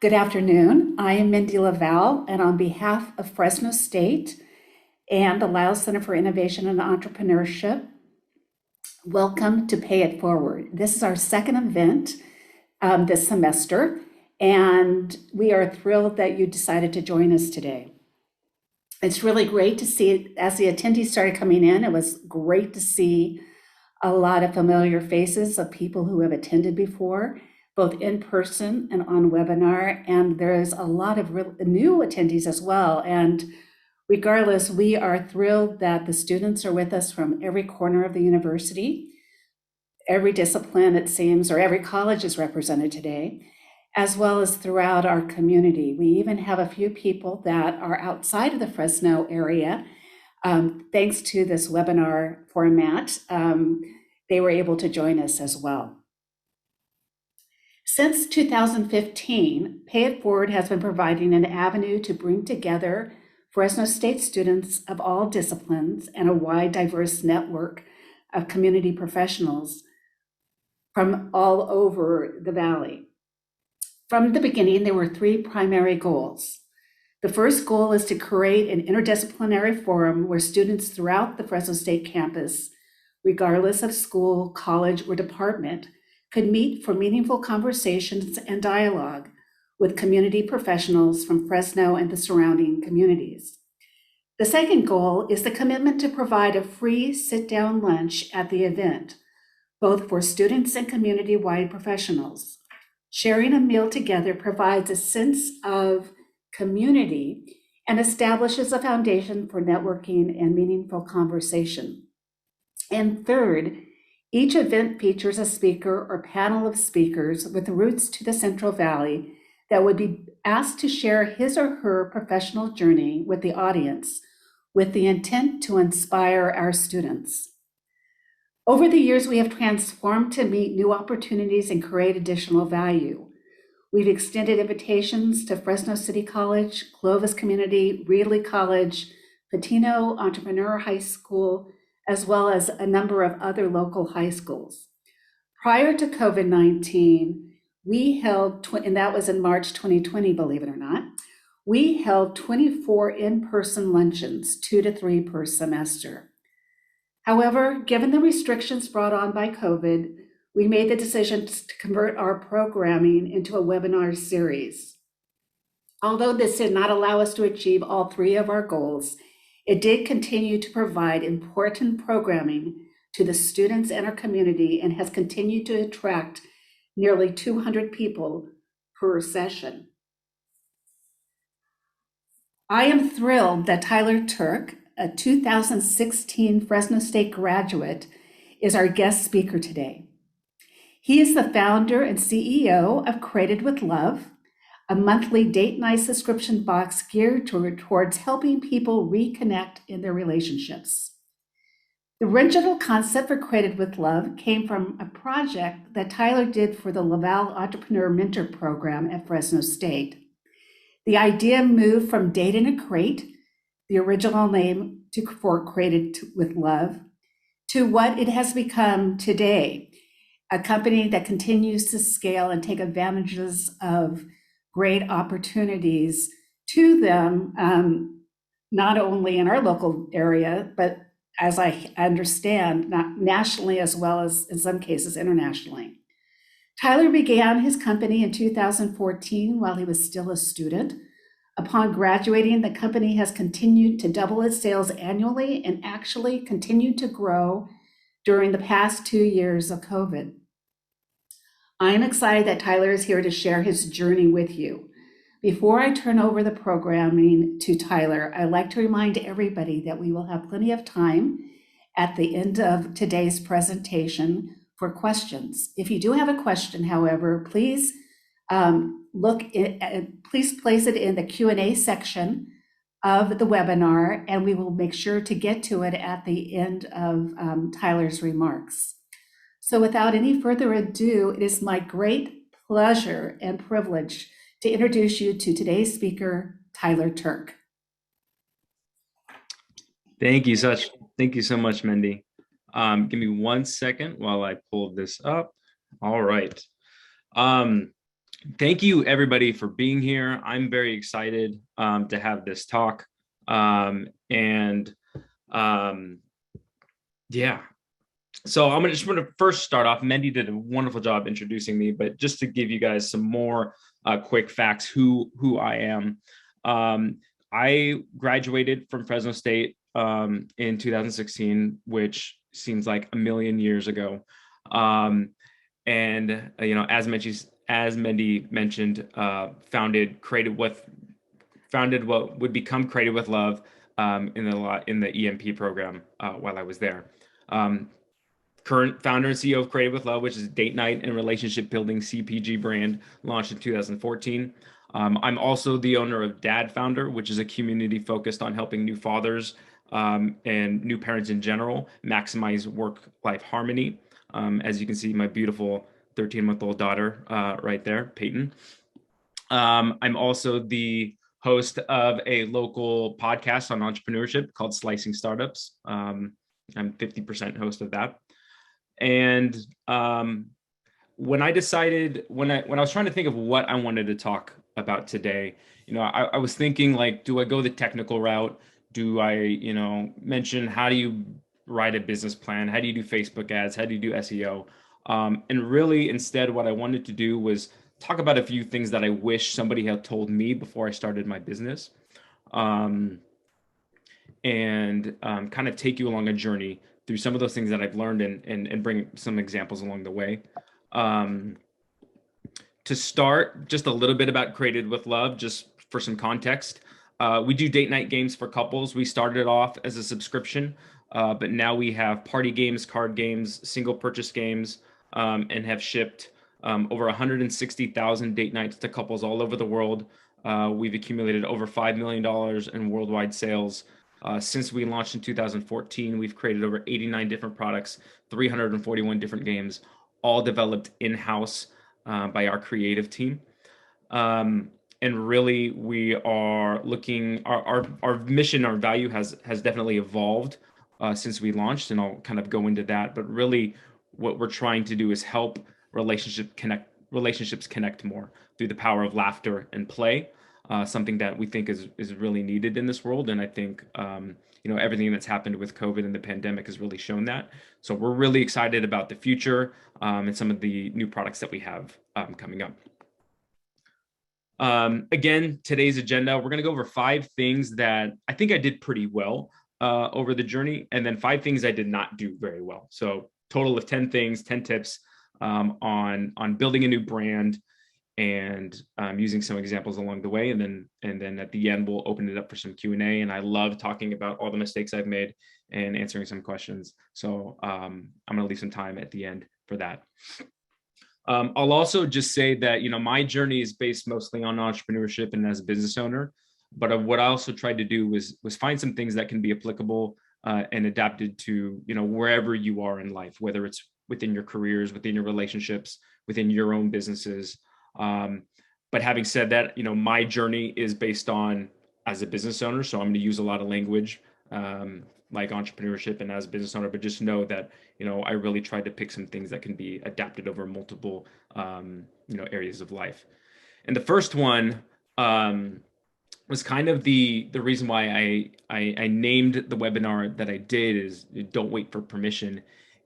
Good afternoon. I am Mindy Laval, and on behalf of Fresno State and the Lyles Center for Innovation and Entrepreneurship, welcome to Pay It Forward. This is our second event this semester, and we are thrilled that you decided to join us today. It's really great to see, as the attendees started coming in, it was great to see a lot of familiar faces of people who have attended before, both in person and on webinar, and there's a lot of new attendees as well. And regardless, we are thrilled that the students are with us from every corner of the university, every discipline it seems, or every college is represented today, as well as throughout our community. We even have a few people that are outside of the Fresno area. Thanks to this webinar format, they were able to join us as well. Since 2015, Pay It Forward has been providing an avenue to bring together Fresno State students of all disciplines and a wide, diverse network of community professionals from all over the Valley. From the beginning, there were three primary goals. The first goal is to create an interdisciplinary forum where students throughout the Fresno State campus, regardless of school, college, or department, could meet for meaningful conversations and dialogue with community professionals from Fresno and the surrounding communities. The second goal is the commitment to provide a free sit-down lunch at the event, both for students and community-wide professionals. Sharing a meal together provides a sense of community and establishes a foundation for networking and meaningful conversation. And third, each event features a speaker or panel of speakers with roots to the Central Valley that would be asked to share his or her professional journey with the audience with the intent to inspire our students. Over the years, we have transformed to meet new opportunities and create additional value. We've extended invitations to Fresno City College, Clovis Community, Reedley College, Patino Entrepreneur High School, as well as a number of other local high schools. Prior to COVID-19, we held, and that was in March 2020, believe it or not, we held 24 in-person luncheons, 2 to 3 per semester. However, given the restrictions brought on by COVID, we made the decision to convert our programming into a webinar series. Although this did not allow us to achieve all three of our goals, it did continue to provide important programming to the students and our community and has continued to attract nearly 200 people per session. I am thrilled that Tyler Turk, a 2016 Fresno State graduate, is our guest speaker today. He is the founder and CEO of Created with Love, a monthly date night subscription box geared towards helping people reconnect in their relationships. The original concept for Created with Love came from a project that Tyler did for the Laval Entrepreneur Mentor Program at Fresno State. The idea moved from Date in a Crate, the original name for Created with Love, to what it has become today, a company that continues to scale and take advantages of great opportunities to them, not only in our local area, but as I understand, not nationally as well as in some cases internationally. Tyler began his company in 2014 while he was still a student. Upon graduating, the company has continued to double its sales annually and actually continued to grow during the past 2 years of COVID. I am excited that Tyler is here to share his journey with you. Before I turn over the programming to Tyler, I'd like to remind everybody that we will have plenty of time at the end of today's presentation for questions. If you do have a question, however, please please place it in the Q&A section of the webinar, and we will make sure to get to it at the end of Tyler's remarks. So without any further ado, it is my great pleasure and privilege to introduce you to today's speaker, Tyler Turk. Thank you so much, Mindy. Give me 1 second while I pull this up. All right. Thank you, everybody, for being here. I'm very excited to have this talk. And yeah, so just want to first start off. Mendy did a wonderful job introducing me, but just to give you guys some more quick facts, who I am. I graduated from Fresno State in 2016, which seems like a million years ago. And as Mendy mentioned, founded what would become Created with Love in the EMP program while I was there. Current founder and CEO of Created with Love, which is a date night and relationship building CPG brand launched in 2014. I'm also the owner of Dad Founder, which is a community focused on helping new fathers and new parents in general maximize work-life harmony. As you can see, my beautiful 13-month-old daughter right there, Peyton. I'm also the host of a local podcast on entrepreneurship called Slicing Startups. I'm 50% host of that. And when I was trying to think of what I wanted to talk about today, I was thinking, like, do I go the technical route? Do I, mention how do you write a business plan? How do you do Facebook ads? How do you do SEO? And really, instead, what I wanted to do was talk about a few things that I wish somebody had told me before I started my business, and kind of take you along a journey through some of those things that I've learned and bring some examples along the way. To start, just a little bit about Created with Love, just for some context. We do date night games for couples. We started off as a subscription, but now we have party games, card games, single purchase games, and have shipped over 160,000 date nights to couples all over the world. We've accumulated over $5 million in worldwide sales. Since we launched in 2014, we've created over 89 different products, 341 different games, all developed in-house by our creative team. And really, we are looking, our mission, our value has definitely evolved since we launched, and I'll kind of go into that. But really, what we're trying to do is help relationships connect more through the power of laughter and play. Something that we think is really needed in this world, and I think everything that's happened with COVID and the pandemic has really shown that. So we're really excited about the future and some of the new products that we have coming up. Again, today's agenda, we're going to go over 5 things that I think I did pretty well over the journey, and then 5 things I did not do very well. So total of 10 things, 10 tips on building a new brand, and using some examples along the way. And then at the end, we'll open it up for some Q&A. And I love talking about all the mistakes I've made and answering some questions. So I'm going to leave some time at the end for that. I'll also just say that, my journey is based mostly on entrepreneurship and as a business owner. But what I also tried to do was find some things that can be applicable and adapted to, wherever you are in life, whether it's within your careers, within your relationships, within your own businesses. But having said that, my journey is based on as a business owner. So I'm going to use a lot of language like entrepreneurship and as a business owner, but just know that, I really tried to pick some things that can be adapted over multiple, areas of life. And the first one was kind of the reason why I named the webinar that I did is Don't Wait for Permission,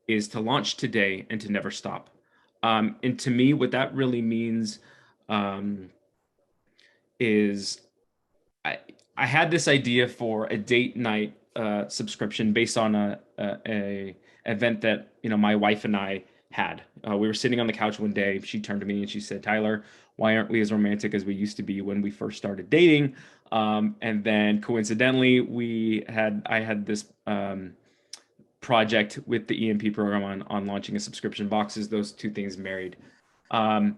is to launch today and to never stop. And to me, what that really means is I had this idea for a date night subscription based on a event that my wife and I had. We were sitting on the couch one day. She turned to me and she said, "Tyler, why aren't we as romantic as we used to be when we first started dating?" And then coincidentally, I had this project with the EMP program on launching a subscription boxes. Those two things married. I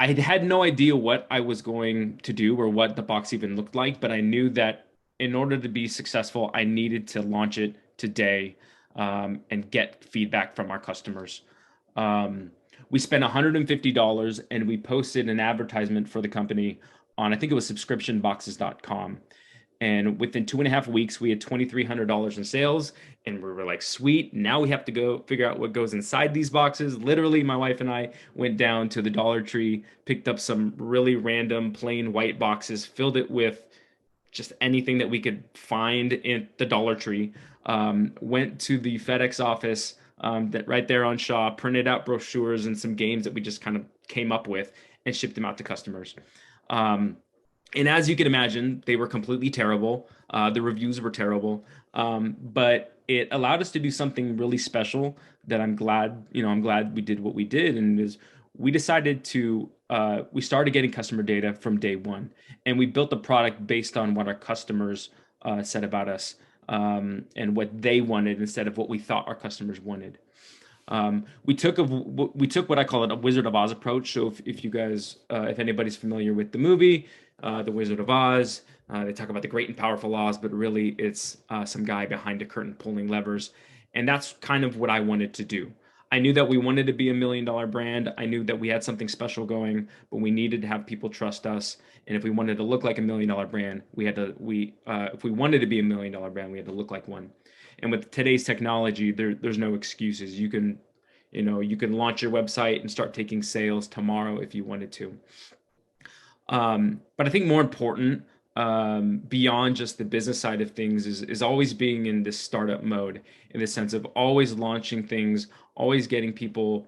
had no idea what I was going to do or what the box even looked like, but I knew that in order to be successful, I needed to launch it today and get feedback from our customers. We spent $150 and we posted an advertisement for the company on, I think it was subscriptionboxes.com. And within 2.5 weeks, we had $2,300 in sales. And we were like, sweet, now we have to go figure out what goes inside these boxes. Literally, my wife and I went down to the Dollar Tree, picked up some really random plain white boxes, filled it with just anything that we could find in the Dollar Tree. Went to the FedEx office that right there on Shaw, printed out brochures and some games that we just kind of came up with and shipped them out to customers. Um, and as you can imagine, they were completely terrible. The reviews were terrible, but it allowed us to do something really special that I'm glad we did what we did, and is we decided to we started getting customer data from day one, and we built the product based on what our customers said about us, and what they wanted instead of what we thought our customers wanted. We took what I call a Wizard of Oz approach. So if you guys, if anybody's familiar with the movie, The Wizard of Oz, they talk about the great and powerful Oz, but really it's some guy behind a curtain pulling levers. And that's kind of what I wanted to do. I knew that we wanted to be $1 million brand. I knew that we had something special going, but we needed to have people trust us. And if we wanted to look like $1 million brand, if we wanted to be $1 million brand, we had to look like one. And with today's technology, there's no excuses. You can launch your website and start taking sales tomorrow if you wanted to. But I think more important, beyond just the business side of things, is always being in this startup mode, in the sense of always launching things, always getting people,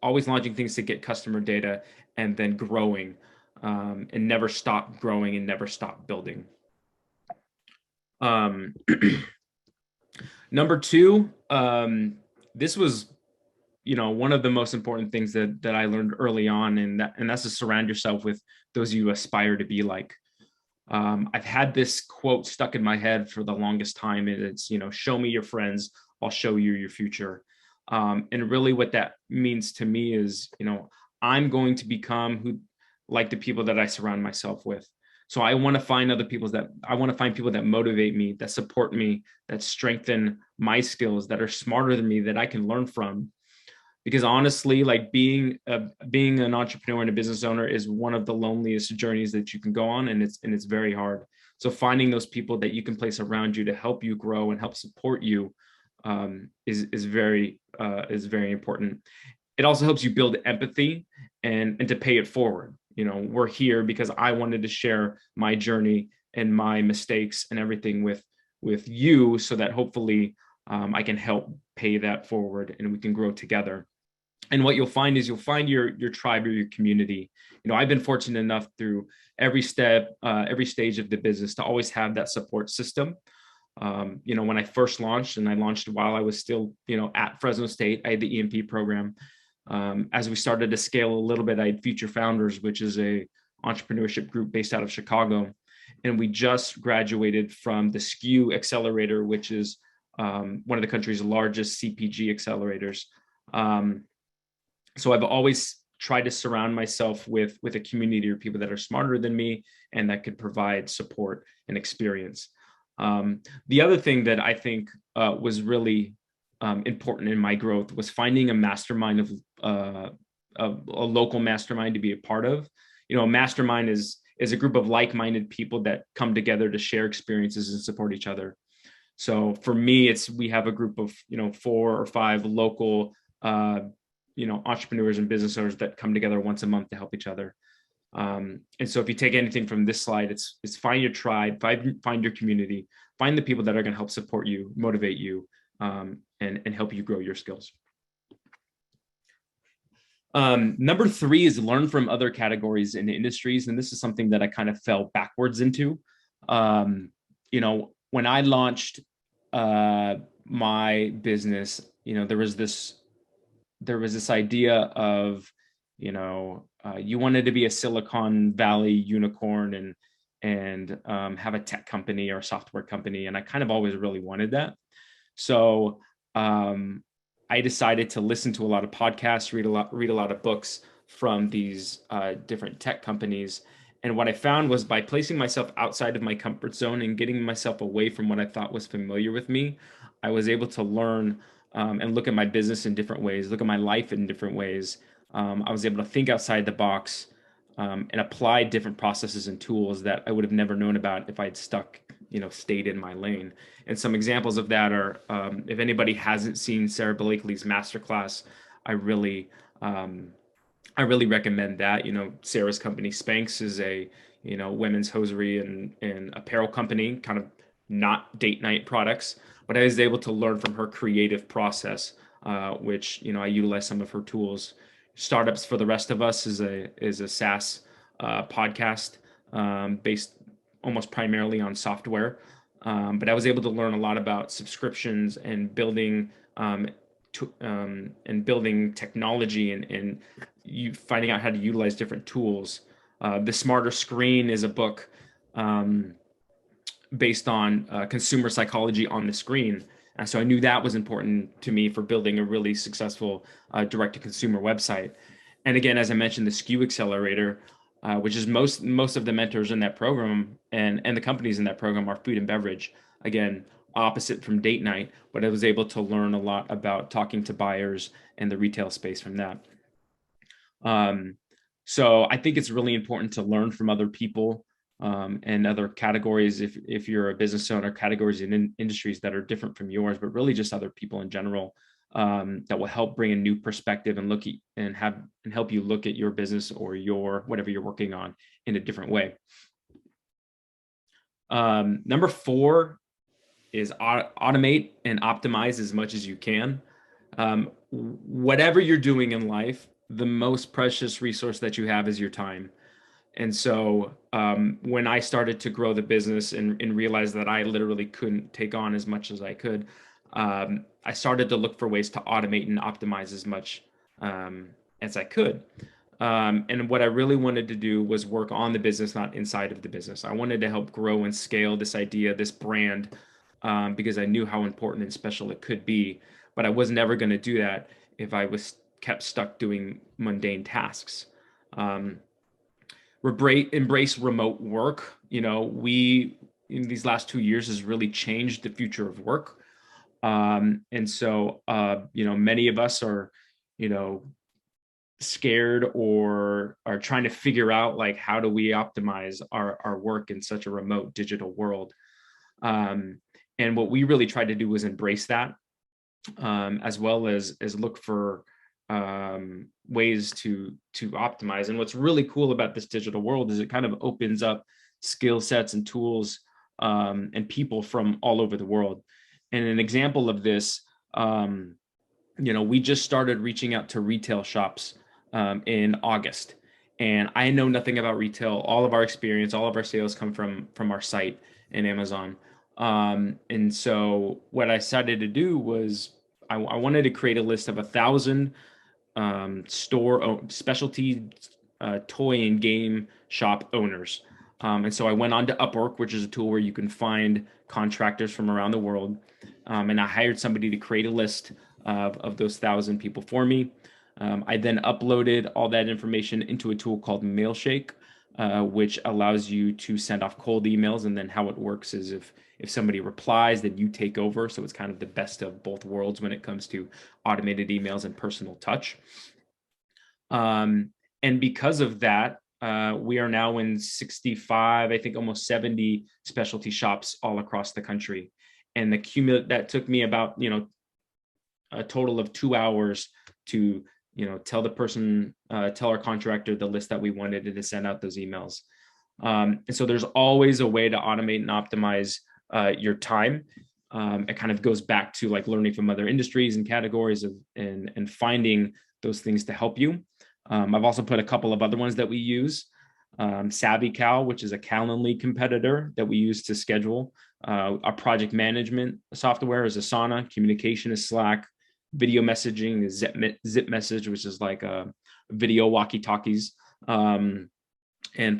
always launching things to get customer data, and then growing, and never stop growing and never stop building. Number two, this was, one of the most important things that I learned early on, and that's to surround yourself with those you aspire to be like. I've had this quote stuck in my head for the longest time, and it's, show me your friends, I'll show you your future. And really what that means to me is, I'm going to become like the people that I surround myself with. So I want to find people that motivate me, that support me, that strengthen my skills, that are smarter than me, that I can learn from. Because honestly, like being an entrepreneur and a business owner is one of the loneliest journeys that you can go on, and it's very hard. So finding those people that you can place around you to help you grow and help support you is very important. It also helps you build empathy and to pay it forward. We're here because I wanted to share my journey and my mistakes and everything with you, so that hopefully I can help pay that forward and we can grow together. And what you'll find is you'll find your tribe or your community. I've been fortunate enough through every step, every stage of the business to always have that support system. When I first launched, and I launched while I was still, at Fresno State, I had the EMP program. As we started to scale a little bit, I had Future Founders, which is a entrepreneurship group based out of Chicago. And we just graduated from the SKU Accelerator, which is one of the country's largest CPG accelerators. So I've always tried to surround myself with a community or people that are smarter than me and that could provide support and experience. The other thing that I think was really important in my growth was finding a mastermind of a local mastermind to be a part of. A mastermind is a group of like-minded people that come together to share experiences and support each other. So for me, we have a group of 4 or 5 local entrepreneurs and business owners that come together once a month to help each other. And so if you take anything from this slide, it's find your tribe, find your community, find the people that are going to help support you, motivate you, and help you grow your skills. Number 3 is learn from other categories and industries. And this is something that I kind of fell backwards into. When I launched my business, there was this idea of, you wanted to be a Silicon Valley unicorn and have a tech company or a software company. And I kind of always really wanted that. So I decided to listen to a lot of podcasts, read a lot of books from these different tech companies. And what I found was by placing myself outside of my comfort zone and getting myself away from what I thought was familiar with me, I was able to learn and look at my business in different ways, look at my life in different ways. I was able to think outside the box and applied different processes and tools that I would have never known about if I'd stayed in my lane. And some examples of that are, if anybody hasn't seen Sarah Blakely's masterclass, I really, I really recommend that. Sarah's company Spanx is a, women's hosiery and apparel company, kind of not date night products, but I was able to learn from her creative process, which, I utilize some of her tools. Startups for the Rest of Us is a SaaS podcast based almost primarily on software. But I was able to learn a lot about subscriptions and building building technology and you finding out how to utilize different tools. The Smarter Screen is a book based on consumer psychology on the screen. And so I knew that was important to me for building a really successful direct-to-consumer website. And again, as I mentioned, the SKU Accelerator, which is most of the mentors in that program and the companies in that program are food and beverage. Again, opposite from date night, but I was able to learn a lot about talking to buyers and the retail space from that. So I think it's really important to learn from other people and other categories if you're a business owner, categories and industries that are different from yours, but really just other people in general that will help bring a new perspective and help you look at your business or whatever you're working on in a different way. Number 4 is automate and optimize as much as you can. Whatever you're doing in life, the most precious resource that you have is your time. And so when I started to grow the business and realized that I literally couldn't take on as much as I could, I started to look for ways to automate and optimize as much as I could. And what I really wanted to do was work on the business, not inside of the business. I wanted to help grow and scale this idea, this brand, because I knew how important and special it could be. But I was never going to do that if I was kept stuck doing mundane tasks. Embrace remote work. We in these last 2 years has really changed the future of work. And so, many of us are, scared or are trying to figure out like, how do we optimize our work in such a remote digital world? And what we really tried to do was embrace that, as well as look for ways to optimize. And what's really cool about this digital world is it kind of opens up skill sets and tools and people from all over the world. And an example of this, we just started reaching out to retail shops in August, and I know nothing about retail. All of our experience, all of our sales come from our site and Amazon. And so what I decided to do was I wanted to create a list of 1,000 specialty toy and game shop owners. And so I went on to Upwork, which is a tool where you can find contractors from around the world. And I hired somebody to create a list of those 1,000 people for me. I then uploaded all that information into a tool called Mailshake, which allows you to send off cold emails. And then how it works is if somebody replies, then you take over. So it's kind of the best of both worlds when it comes to automated emails and personal touch. And because of that, we are now in 65, I think almost 70 specialty shops all across the country. And that took me about, a total of 2 hours to, tell our contractor the list that we wanted and to send out those emails. And so there's always a way to automate and optimize your time. It kind of goes back to like learning from other industries and categories and finding those things to help you. I've also put a couple of other ones that we use. SavvyCal, which is a Calendly competitor that we use to schedule. Our project management software is Asana. Communication is Slack. Video messaging is Zip Message, which is like a video walkie-talkies. And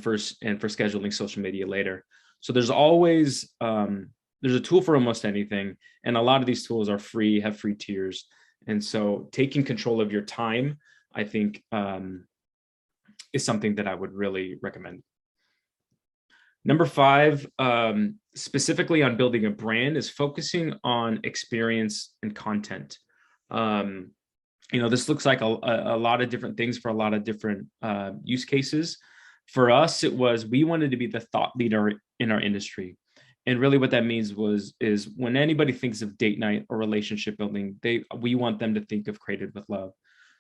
for scheduling social media later. So there's always there's a tool for almost anything, and a lot of these tools are free, have free tiers. And so taking control of your time, I think, is something that I would really recommend. Number 5, specifically on building a brand, is focusing on experience and content. This looks like a lot of different things for a lot of different use cases. For us, it was, we wanted to be the thought leader in our industry. And really what that means is when anybody thinks of date night or relationship building, we want them to think of Created with Love.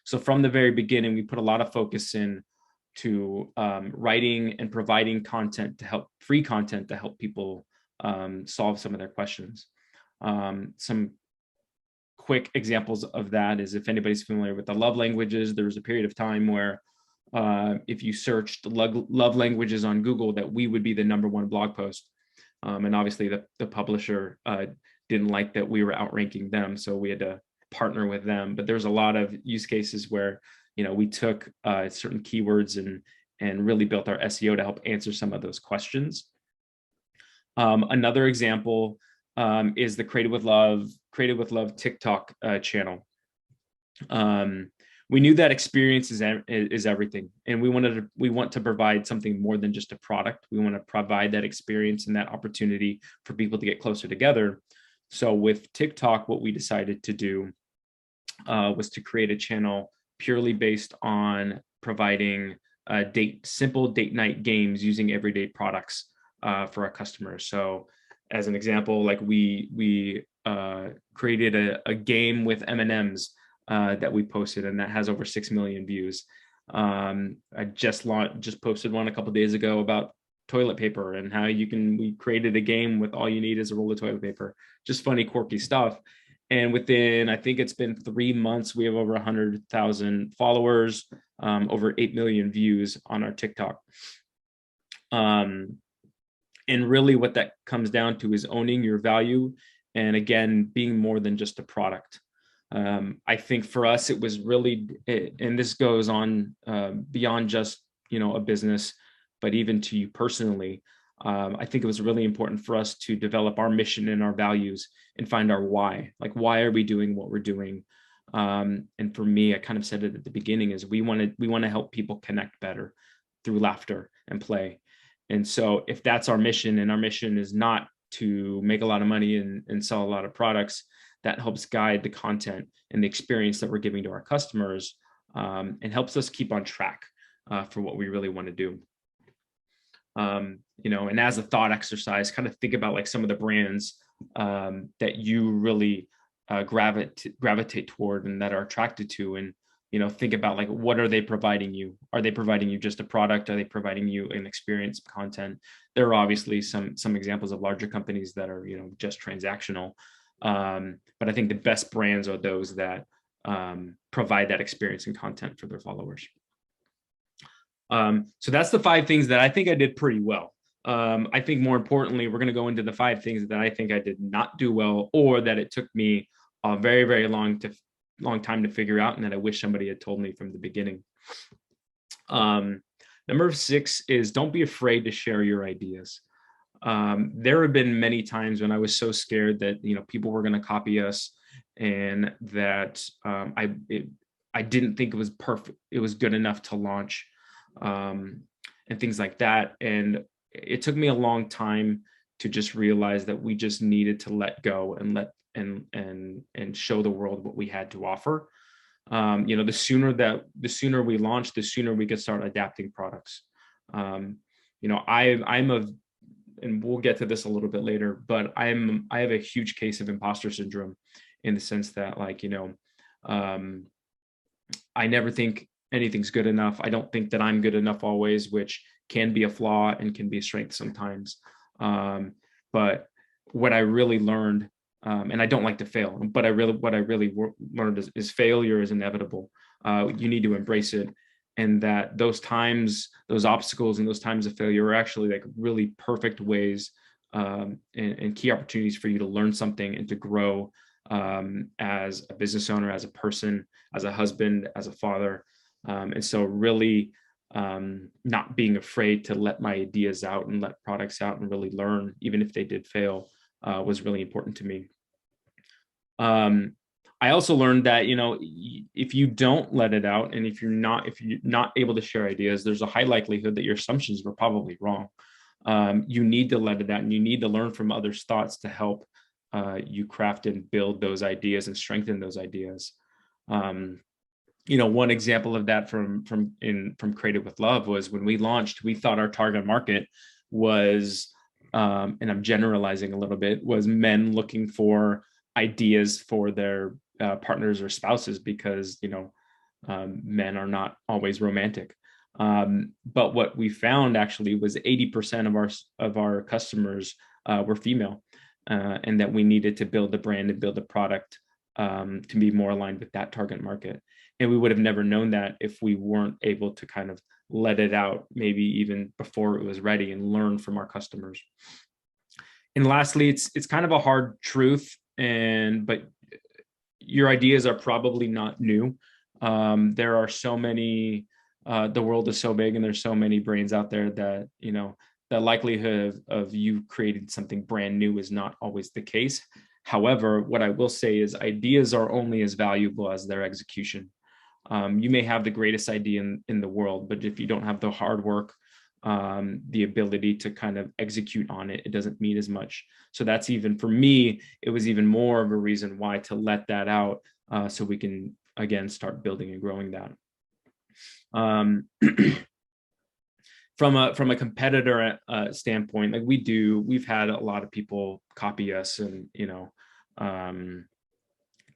So from the very beginning, we put a lot of focus in to writing and providing content to help, free content to help people solve some of their questions. Some quick examples of that is, if anybody's familiar with the love languages, there was a period of time where if you searched love languages on Google, that we would be the #1 blog post. And obviously the publisher didn't like that we were outranking them, so we had to partner with them. But there's a lot of use cases where, you know, we took certain keywords and really built our SEO to help answer some of those questions. Another example is the Created with Love TikTok channel. We knew that experience is everything, and we want to provide something more than just a product. We want to provide that experience and that opportunity for people to get closer together. So with TikTok, what we decided to do was to create a channel purely based on providing simple date night games using everyday products for our customers. So as an example, like we created a game with M&Ms that we posted, and that has over 6 million views. I just posted one a couple of days ago about toilet paper and how we created a game with all you need is a roll of toilet paper. Just funny, quirky stuff. And within, I think it's been 3 months, we have over 100,000 followers, over 8 million views on our TikTok. And really what that comes down to is owning your value, and again, being more than just a product. I think for us, it was really, and this goes on beyond just, you know, a business, but even to you personally. I think it was really important for us to develop our mission and our values and find our why. Like, why are we doing what we're doing? And for me, I kind of said it at the beginning, is we want to help people connect better through laughter and play. And so if that's our mission, and our mission is not to make a lot of money and sell a lot of products, that helps guide the content and the experience that we're giving to our customers, and helps us keep on track for what we really want to do. You know, and as a thought exercise, kind of think about like some of the brands that you really gravitate toward and that are attracted to, and, you know, think about like, what are they providing you? Are they providing you just a product? Are they providing you an experience, content? There are obviously some examples of larger companies that are, you know, just transactional. But I think the best brands are those that provide that experience and content for their followers. So that's the 5 things that I think I did pretty well. I think more importantly, we're going to go into the 5 things that I think I did not do well, or that it took me a very, very long time to figure out, and that I wish somebody had told me from the beginning. Number 6 is, don't be afraid to share your ideas. There have been many times when I was so scared that, you know, people were going to copy us, and that I didn't think it was perfect. It was good enough to launch, and things like that. And it took me a long time to just realize that we just needed to let go and show the world what we had to offer. You know, the sooner we launch, the sooner we could start adapting products. You know, and we'll get to this a little bit later, but I have a huge case of imposter syndrome, in the sense that, like, you know, I never think anything's good enough. I don't think that I'm good enough always, which can be a flaw and can be a strength sometimes. But what I really learned, and I don't like to fail, but what I really learned is failure is inevitable. You need to embrace it. And that those times, those obstacles and those times of failure are actually like really perfect ways and key opportunities for you to learn something and to grow as a business owner, as a person, as a husband, as a father. And so really not being afraid to let my ideas out and let products out and really learn, even if they did fail, was really important to me. I also learned that, you know, if you don't let it out, and if you're not able to share ideas, there's a high likelihood that your assumptions were probably wrong. You need to let it out, and you need to learn from others' thoughts to help you craft and build those ideas and strengthen those ideas. One example of that from Creative with Love was when we launched, we thought our target market was, and I'm generalizing a little bit, was men looking for ideas for their partners or spouses, because men are not always romantic. But what we found actually was 80% of our customers were female, and that we needed to build the brand and build the product to be more aligned with that target market. And we would have never known that if we weren't able to kind of let it out, maybe even before it was ready, and learn from our customers. And lastly, it's kind of a hard truth, but your ideas are probably not new. There are so many, the world is so big, and there's so many brains out there that, the likelihood of you creating something brand new is not always the case. However, what I will say is ideas are only as valuable as their execution. You may have the greatest idea in the world, but if you don't have the hard work, the ability to kind of execute on it, it doesn't mean as much. So that's, even for me, it was even more of a reason why to let that out, so we can, again, start building and growing that. From a competitor standpoint, like we've had a lot of people copy us and,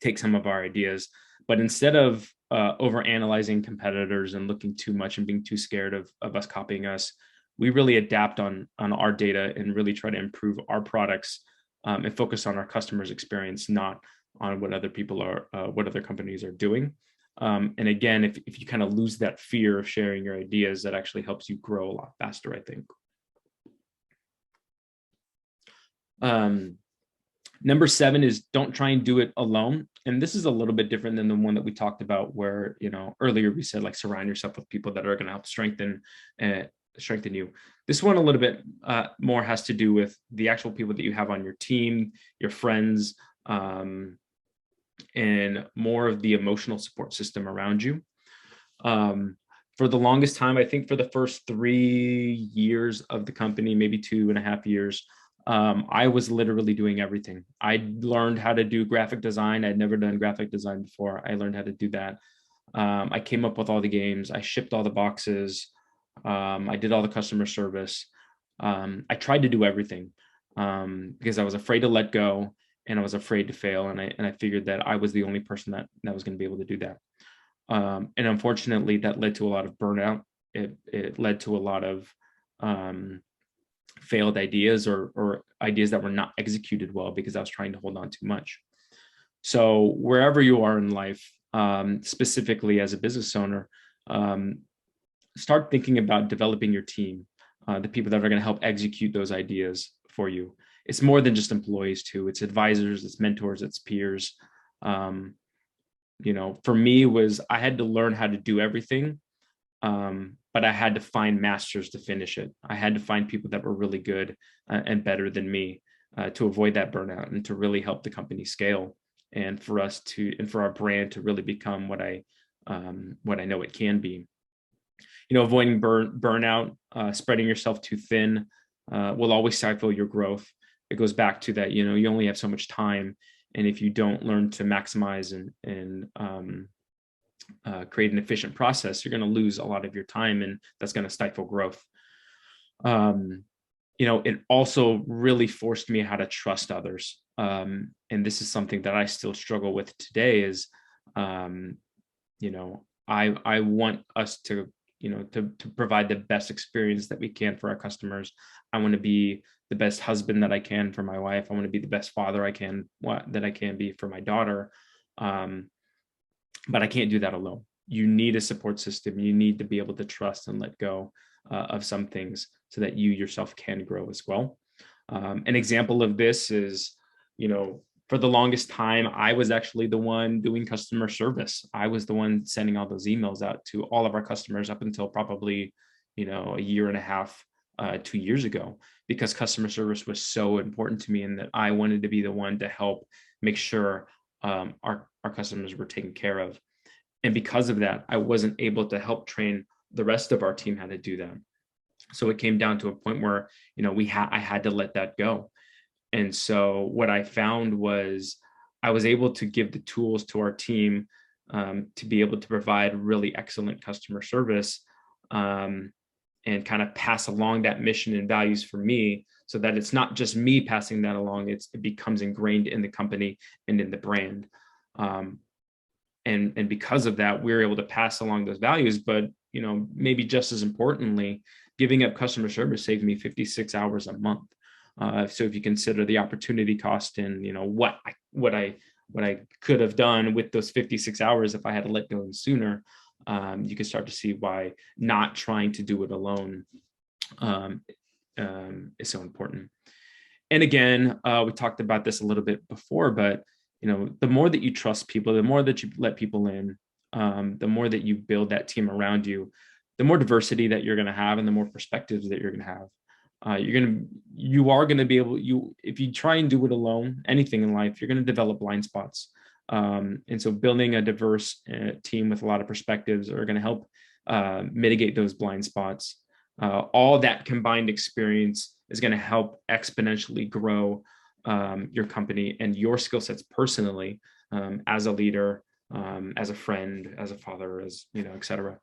take some of our ideas, but instead of over analyzing competitors and looking too much and being too scared of us copying us, we really adapt on our data and really try to improve our products, and focus on our customers' experience, not on what other people are, what other companies are doing. And again, if you kind of lose that fear of sharing your ideas, that actually helps you grow a lot faster, I think. Number 7 is don't try and do it alone. And this is a little bit different than the one that we talked about, where, earlier we said, like, surround yourself with people that are going to help strengthen you. This one a little bit more has to do with the actual people that you have on your team, your friends, and more of the emotional support system around you. For the longest time, I think for the first 3 years of the company, maybe 2.5 years, I was literally doing everything. I learned how to do graphic design. I'd never done graphic design before. I learned how to do that. I came up with all the games. I shipped all the boxes. I did all the customer service. I tried to do everything because I was afraid to let go, and I was afraid to fail. And I figured that I was the only person that was going to be able to do that. And unfortunately, that led to a lot of burnout. It led to a lot of failed ideas, or ideas that were not executed well, because I was trying to hold on too much. So wherever you are in life, specifically as a business owner, start thinking about developing your team, the people that are going to help execute those ideas for you. It's more than just employees too. It's advisors, it's mentors, it's peers. For me, I had to learn how to do everything. But I had to find masters to finish it. I had to find people that were really good and better than me, to avoid that burnout and to really help the company scale, and for our brand to really become what I know it can be. Avoiding burnout, spreading yourself too thin, will always stifle your growth. It goes back to that, you only have so much time, and if you don't learn to maximize and create an efficient process, you're going to lose a lot of your time, and that's going to stifle growth. It also really forced me how to trust others. And this is something that I still struggle with today is, I want us to provide the best experience that we can for our customers. I want to be the best husband that I can for my wife. I want to be the best father that I can be for my daughter. But I can't do that alone. You need a support system. You need to be able to trust and let go of some things so that you yourself can grow as well. An example of this is, for the longest time, I was actually the one doing customer service. I was the one sending all those emails out to all of our customers up until probably, a year and a half, 2 years ago, because customer service was so important to me, and that I wanted to be the one to help make sure our customers were taken care of. And because of that, I wasn't able to help train the rest of our team how to do that. So it came down to a point where, I had to let that go. And so what I found was I was able to give the tools to our team to be able to provide really excellent customer service, and kind of pass along that mission and values for me, so that it's not just me passing that along, it becomes ingrained in the company and in the brand. And because of that, we're able to pass along those values. But, maybe just as importantly, giving up customer service saved me 56 hours a month. So if you consider the opportunity cost and, what I could have done with those 56 hours if I had to let go sooner, you can start to see why not trying to do it alone is so important. And again, we talked about this a little bit before, but the more that you trust people, the more that you let people in, the more that you build that team around you, the more diversity that you're going to have, and the more perspectives that you're going to have. You are going to be able, if you try and do it alone, anything in life, you're going to develop blind spots. And so building a diverse team with a lot of perspectives are going to help mitigate those blind spots. All that combined experience is going to help exponentially grow your company and your skill sets personally, as a leader, as a friend, as a father, as et cetera.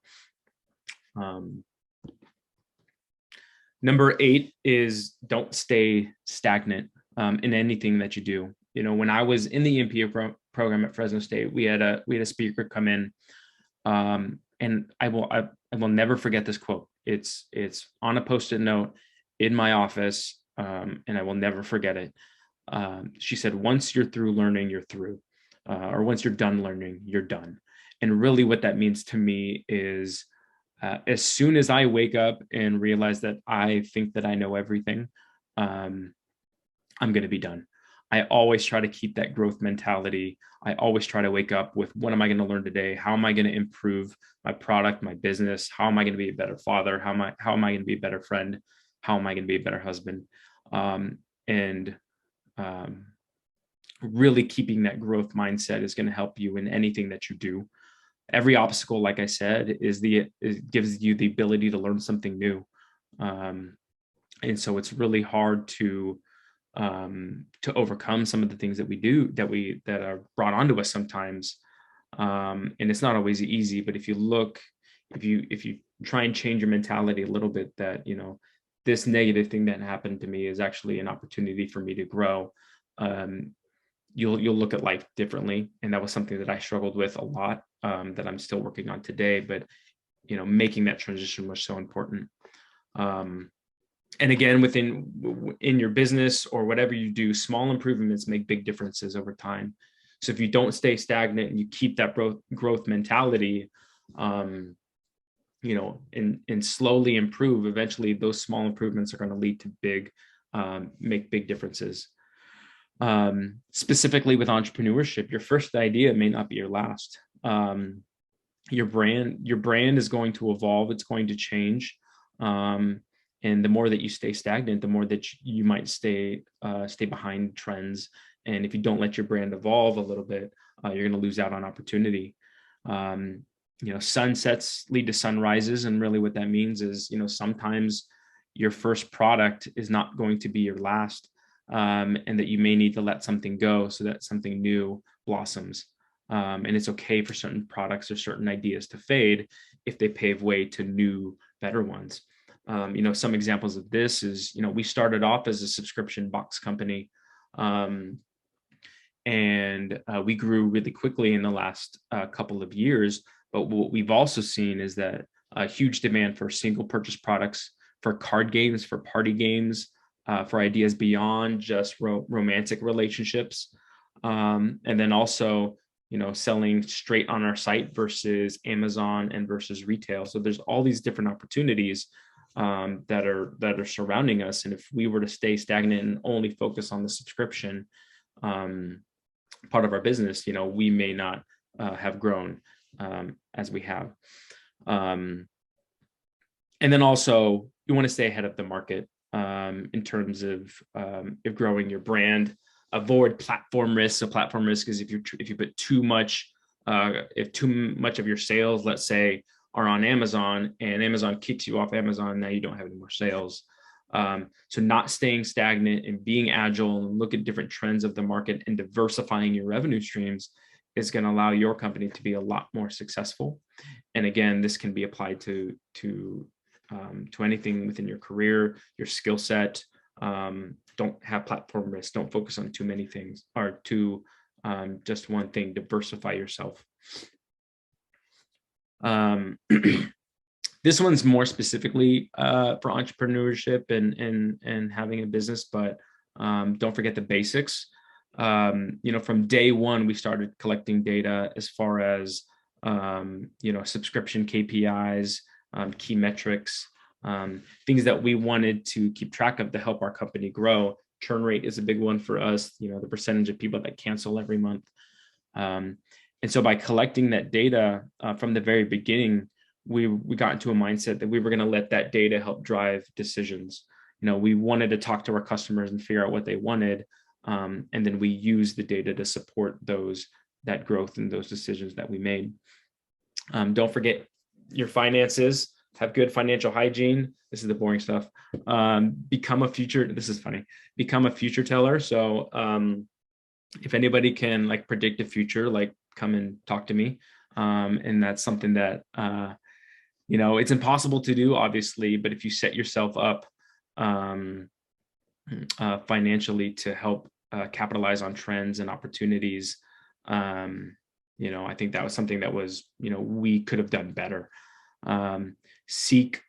Number 8 is don't stay stagnant in anything that you do. When I was in the MPA program at Fresno State, we had a speaker come in, and I will never forget this quote. It's on a Post-it note in my office, and I will never forget it. She said, "Once you're through learning, you're through, or once you're done learning, you're done." And really, what that means to me is, as soon as I wake up and realize that I think that I know everything, I'm going to be done. I always try to keep that growth mentality. I always try to wake up with, what am I going to learn today? How am I going to improve my product, my business? How am I going to be a better father? How am I going to be a better friend? How am I going to be a better husband? Really keeping that growth mindset is going to help you in anything that you do. Every obstacle, like I said, gives you the ability to learn something new. And so it's really hard to overcome some of the things that we do that are brought onto us sometimes. And it's not always easy, but if you try and change your mentality a little bit, that, this negative thing that happened to me is actually an opportunity for me to grow. You'll look at life differently. And that was something that I struggled with a lot, that I'm still working on today, but, making that transition was so important. And again, in your business or whatever you do, small improvements make big differences over time. So if you don't stay stagnant and you keep that growth mentality, and slowly improve, eventually those small improvements are going to lead to make big differences. Specifically with entrepreneurship, your first idea may not be your last. Your brand is going to evolve. It's going to change. And the more that you stay stagnant, the more that you might stay behind trends. And if you don't let your brand evolve a little bit, you're going to lose out on opportunity. Sunsets lead to sunrises. And really what that means is, sometimes your first product is not going to be your last, and that you may need to let something go so that something new blossoms. And it's okay for certain products or certain ideas to fade if they pave way to new, better ones. Some examples of this is, we started off as a subscription box company, and we grew really quickly in the last couple of years. But what we've also seen is that a huge demand for single purchase products, for card games, for party games, for ideas beyond just romantic relationships. And then also, selling straight on our site versus Amazon and versus retail. So there's all these different opportunities that are surrounding us. And if we were to stay stagnant and only focus on the subscription part of our business, we may not have grown as we have. And then also, you want to stay ahead of the market in terms of growing your brand. Avoid platform risk. So platform risk is if you put too much of your sales, let's say, are on Amazon, and Amazon kicks you off Amazon, now you don't have any more sales. So not staying stagnant and being agile and look at different trends of the market and diversifying your revenue streams is going to allow your company to be a lot more successful. And again, this can be applied to anything within your career, your skill set. Don't have platform risk. Don't focus on too many things or just one thing. Diversify yourself. This one's more specifically for entrepreneurship and having a business, but don't forget the basics. From day one, we started collecting data as far as subscription KPIs, key metrics, things that we wanted to keep track of to help our company grow. Churn rate is a big one for us, the percentage of people that cancel every month. And so by collecting that data from the very beginning, we got into a mindset that we were going to let that data help drive decisions. We wanted to talk to our customers and figure out what they wanted. And then we use the data to support that growth and those decisions that we made. Don't forget your finances. Have good financial hygiene. This is the boring stuff. Become a future teller. So if anybody can predict the future, come and talk to me. And that's something that, it's impossible to do, obviously, but if you set yourself up financially to help capitalize on trends and opportunities, I think that was something that was, we could have done better. Seek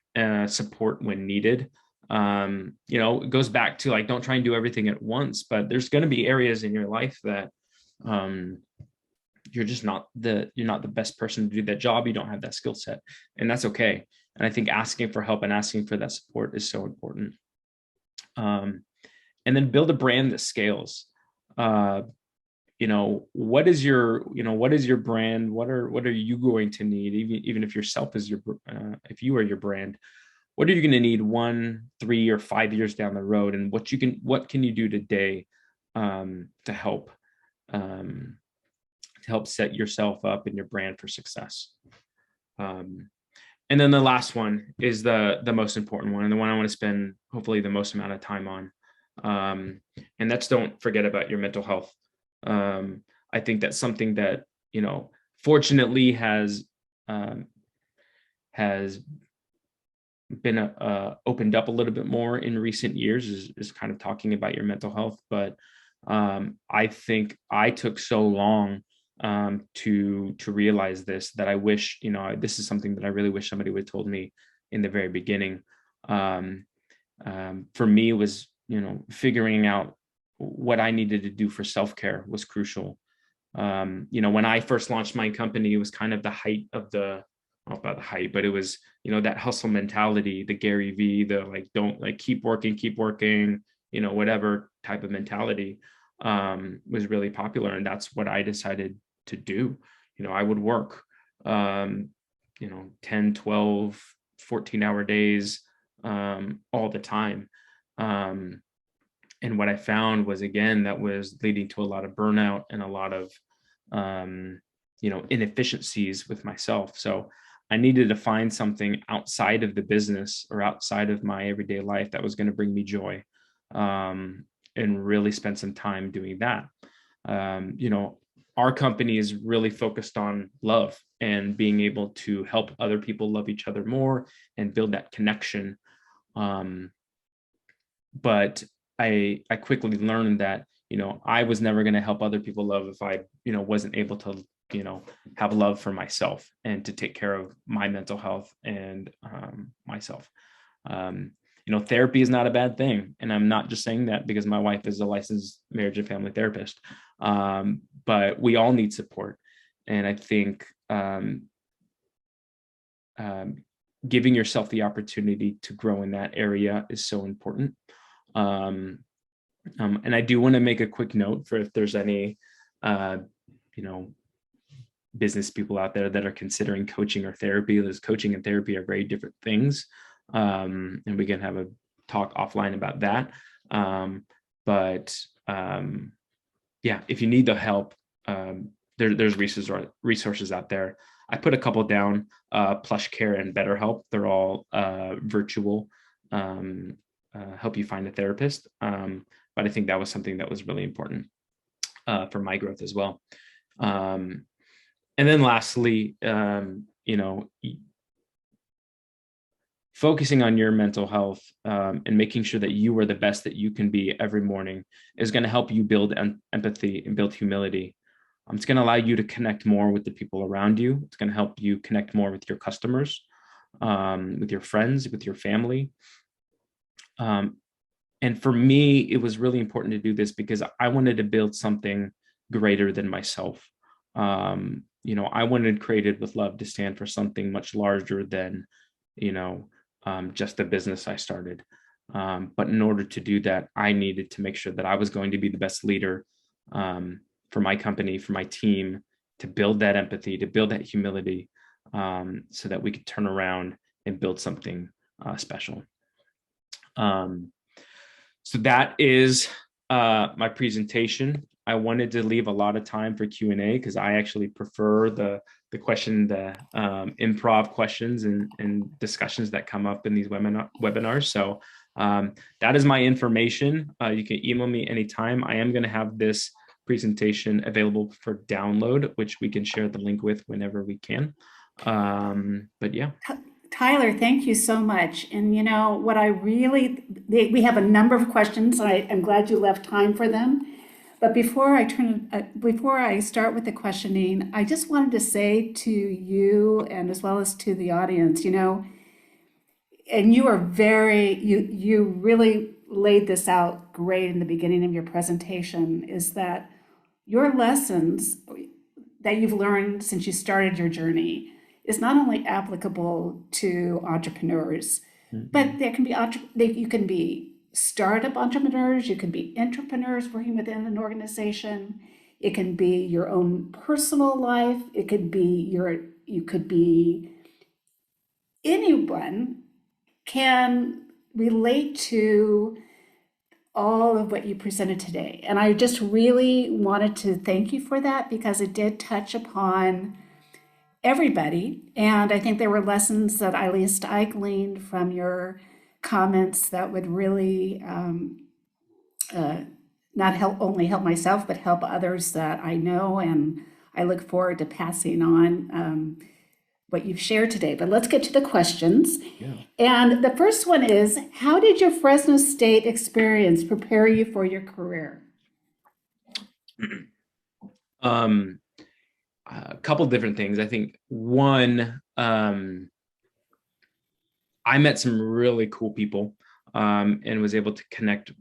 support when needed. It goes back to don't try and do everything at once, but there's going to be areas in your life that you're not the best person to do that job. You don't have that skill set, and that's okay. And I think asking for help and asking for that support is so important. And then build a brand that scales. What is your brand? What are you going to need? Even if yourself is if you are your brand, what are you going to need 1, 3, or 5 years down the road? And what can you do today to help set yourself up and your brand for success? And then the last one is the most important one, and the one I want to spend hopefully the most amount of time on. And that's, don't forget about your mental health. I think that's something that, fortunately has been opened up a little bit more in recent years, is kind of talking about your mental health. But I think I took so long to realize this, that I wish, this is something that I really wish somebody would have told me in the very beginning. For me, it was, figuring out what I needed to do for self-care was crucial. When I first launched my company, it was kind of the height of not about the height, but it was, that hustle mentality, the Gary V, don't keep working, whatever type of mentality was really popular. And that's what I decided to do. I would work, 10, 12, 14-hour days all the time. And what I found was, again, that was leading to a lot of burnout and a lot of, inefficiencies with myself. So I needed to find something outside of the business or outside of my everyday life that was going to bring me joy, and really spend some time doing that. Our company is really focused on love and being able to help other people love each other more and build that connection. But I quickly learned that, I was never going to help other people love if I, wasn't able to, have love for myself and to take care of my mental health and myself. Therapy is not a bad thing. And I'm not just saying that because my wife is a licensed marriage and family therapist. But we all need support. And I think giving yourself the opportunity to grow in that area is so important. And I do want to make a quick note for if there's any, business people out there that are considering coaching or therapy. There's coaching and therapy are very different things. And we can have a talk offline about that. If you need the help, there's resources out there. I put a couple down, PlushCare and BetterHelp. They're all virtual, help you find a therapist. But I think that was something that was really important for my growth as well. Um, and then lastly, focusing on your mental health, and making sure that you are the best that you can be every morning is going to help you build empathy and build humility. It's going to allow you to connect more with the people around you. It's going to help you connect more with your customers, with your friends, with your family. And for me, it was really important to do this because I wanted to build something greater than myself. I wanted Created with Love to stand for something much larger than, you know, just the business I started. But in order to do that, I needed to make sure that I was going to be the best leader, for my company, for my team, to build that empathy, to build that humility, so that we could turn around and build something special. So that is my presentation. I wanted to leave a lot of time for Q&A because I actually prefer the improv questions and discussions that come up in these webinars. So that is my information. You can email me anytime. I am going to have this presentation available for download, which we can share the link with whenever we can. But yeah. Tyler, thank you so much. And you know what we have a number of questions. I'm glad you left time for them. But before I start with the questioning, I just wanted to say to you and as well as to the audience, and you really laid this out great in the beginning of your presentation, is that your lessons that you've learned since you started your journey is not only applicable to entrepreneurs, but you can be startup entrepreneurs, you can be entrepreneurs working within an organization, it can be your own personal life, you could be anyone can relate to all of what you presented today. And I just really wanted to thank you for that because it did touch upon everybody. And I think there were lessons that at least I gleaned from your comments that would really not only help myself, but help others that I know. And I look forward to passing on what you've shared today. But let's get to the questions. Yeah. And the first one is, how did your Fresno State experience prepare you for your career? A couple different things. I think one, I met some really cool people, and was able to connect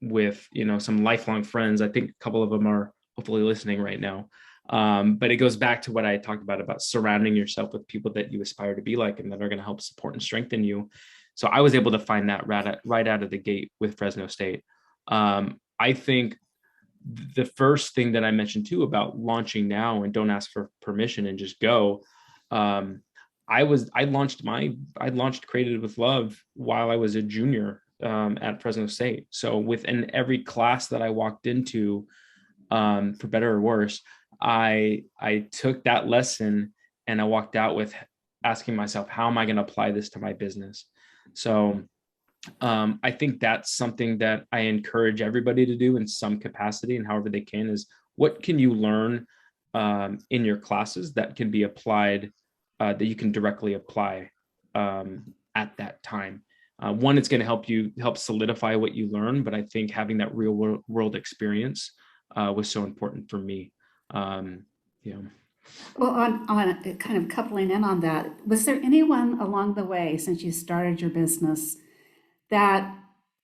with, some lifelong friends. I think a couple of them are hopefully listening right now. But it goes back to what I talked about surrounding yourself with people that you aspire to be like and that are going to help support and strengthen you. So I was able to find that right out of the gate with Fresno State. I think the first thing that I mentioned too about launching now and don't ask for permission and just go. I launched Created with Love while I was a junior at Fresno State. So within every class that I walked into, for better or worse, I took that lesson and I walked out with asking myself, how am I going to apply this to my business? So I think that's something that I encourage everybody to do in some capacity and however they can, is what can you learn in your classes that can be applied, that you can directly apply at that time. One, it's going to help solidify what you learn, but I think having that real world experience was so important for me. Yeah. Well, on kind of coupling in on that, was there anyone along the way since you started your business that,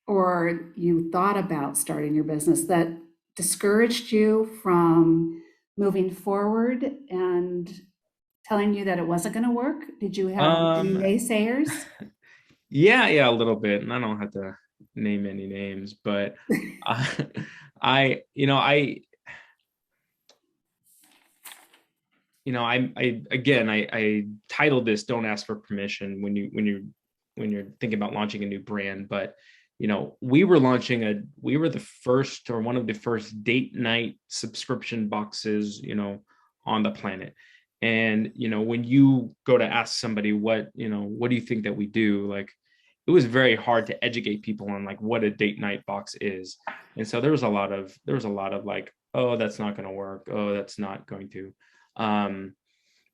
or you thought about starting your business, that discouraged you from moving forward and telling you that it wasn't going to work? Did you have any Um, naysayers? yeah, a little bit, and I don't have to name any names, but I, I titled this "Don't Ask for Permission" when you're thinking about launching a new brand. But we were the first, or one of the first, date night subscription boxes on the planet. And when you go to ask somebody what do you think that we do, like, it was very hard to educate people on like what a date night box is. And so there was a lot of like, oh, that's not going to work. Oh, that's not going to. Um,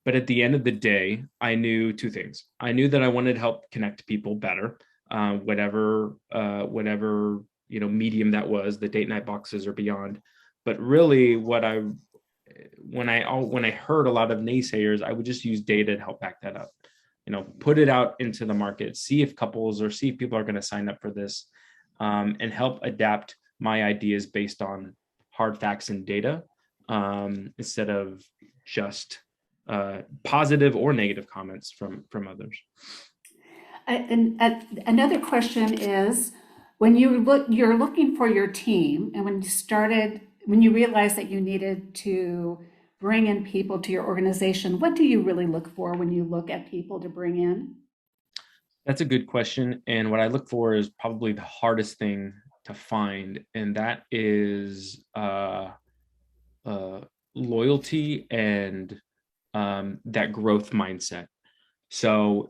but at the end of the day, I knew two things. I knew that I wanted to help connect people better, whatever medium that was, the date night boxes or beyond. But really, when I heard a lot of naysayers, I would just use data to help back that up. Put it out into the market, see if couples or see if people are going to sign up for this, and help adapt my ideas based on hard facts and data, instead of just positive or negative comments from others. And another question is, you're looking for your team, and when you realized that you needed to bring in people to your organization, what do you really look for when you look at people to bring in? That's a good question. And what I look for is probably the hardest thing to find, and that is uh, loyalty and that growth mindset. So,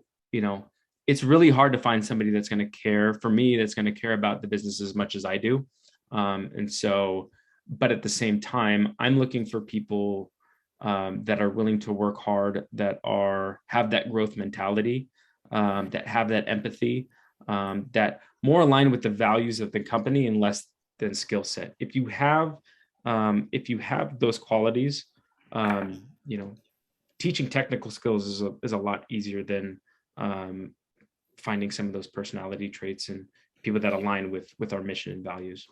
it's really hard to find somebody that's going to care for me, that's going to care about the business as much as I do. And so, but at the same time, I'm looking for people that are willing to work hard, that have that growth mentality, that have that empathy, that more aligned with the values of the company and less than skill set. If you have those qualities, teaching technical skills is a lot easier than finding some of those personality traits and people that align with our mission and values.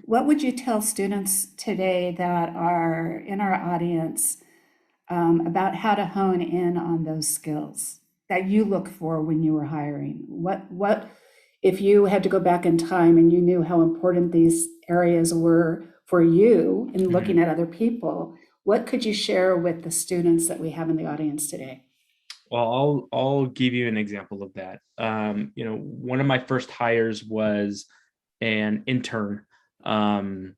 What would you tell students today that are in our audience, about how to hone in on those skills that you look for when you were hiring? What if you had to go back in time and you knew how important these areas were for you in Mhm. looking at other people? What could you share with the students that we have in the audience today? Well, I'll give you an example of that. One of my first hires was an intern, um,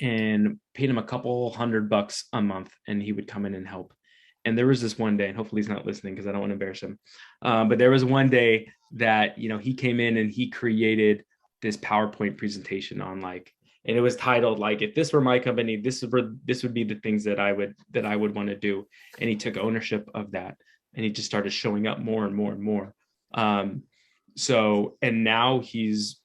and paid him a couple $100 a month, and he would come in and help. And there was this one day, and hopefully he's not listening because I don't want to embarrass him. But there was one day that he came in and he created this PowerPoint presentation on like, and it was titled like, if this were my company, this would be the things that I would want to do. And he took ownership of that, and he just started showing up more and more and more. Um, and now he's